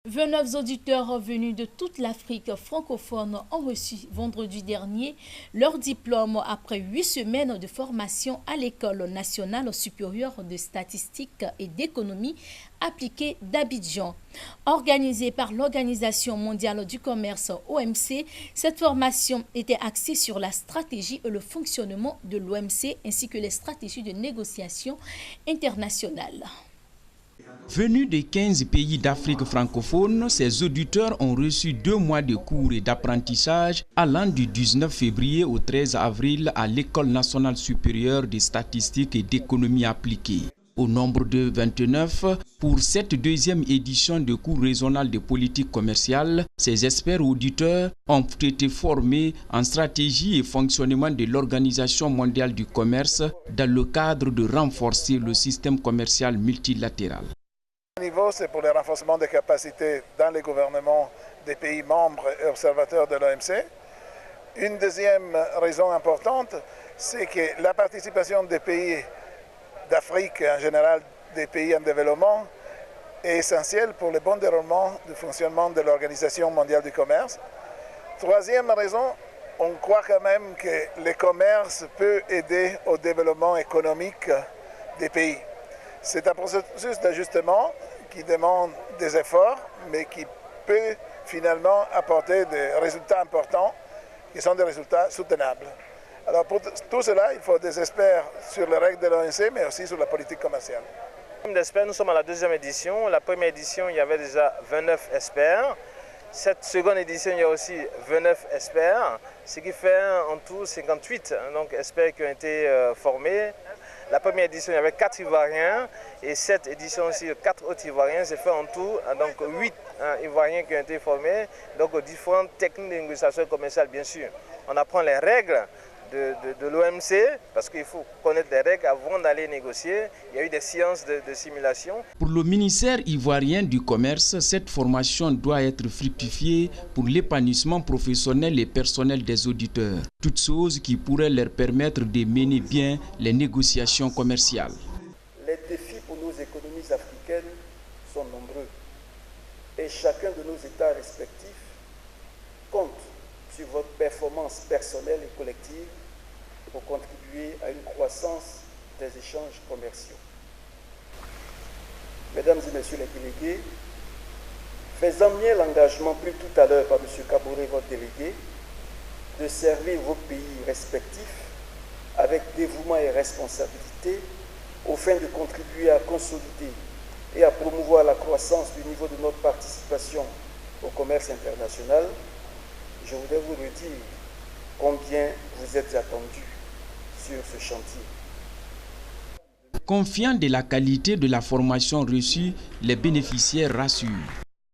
29 auditeurs venus de toute l'Afrique francophone ont reçu vendredi dernier leur diplôme après 8 semaines de formation à l'École nationale supérieure de statistique et d'économie appliquée d'Abidjan. Organisée par l'Organisation mondiale du commerce OMC, cette formation était axée sur la stratégie et le fonctionnement de l'OMC ainsi que les stratégies de négociation internationale. Venus de 15 pays d'Afrique francophone, ces auditeurs ont reçu 2 mois de cours et d'apprentissage allant du 19 février au 13 avril à l'École nationale supérieure de statistique et d'économie appliquée. Au nombre de 29, pour cette deuxième édition de cours régional de politique commerciale, ces experts auditeurs ont été formés en stratégie et fonctionnement de l'Organisation mondiale du commerce dans le cadre de renforcer le système commercial multilatéral. Niveau, c'est pour le renforcement des capacités dans les gouvernements des pays membres et observateurs de l'OMC. Une deuxième raison importante, c'est que la participation des pays d'Afrique, en général des pays en développement, est essentielle pour le bon déroulement du fonctionnement de l'Organisation mondiale du commerce. Troisième raison, on croit quand même que le commerce peut aider au développement économique des pays. C'est un processus d'ajustement qui demande des efforts, mais qui peut finalement apporter des résultats importants, qui sont des résultats soutenables. Alors pour tout cela, il faut des experts sur les règles de l'OMC, mais aussi sur la politique commerciale. Nous sommes à la deuxième édition. La première édition, il y avait déjà 29 experts. Cette seconde édition, il y a aussi 29 experts, ce qui fait en tout 58 experts qui ont été formés. La première édition, il y avait 4 Ivoiriens et cette édition aussi, 4 autres Ivoiriens. C'est fait en tout 8 Ivoiriens qui ont été formés, donc aux différentes techniques de négociation commerciale, bien sûr. On apprend les règles de l'OMC, parce qu'il faut connaître les règles avant d'aller négocier. Il y a eu des séances de simulation. Pour le ministère ivoirien du commerce, cette formation doit être fructifiée pour l'épanouissement professionnel et personnel des auditeurs. Toutes choses qui pourraient leur permettre de mener bien les négociations commerciales. Les défis pour nos économies africaines sont nombreux et chacun de nos États respectifs compte sur votre performance personnelle et collective pour contribuer à une croissance des échanges commerciaux. Mesdames et messieurs les délégués, faisant bien l'engagement pris tout à l'heure par M. Kaboré, votre délégué, de servir vos pays respectifs avec dévouement et responsabilité au fin de contribuer à consolider et à promouvoir la croissance du niveau de notre participation au commerce international, je voudrais vous redire combien vous êtes attendus sur ce chantier. Confiants de la qualité de la formation reçue, les bénéficiaires rassurent.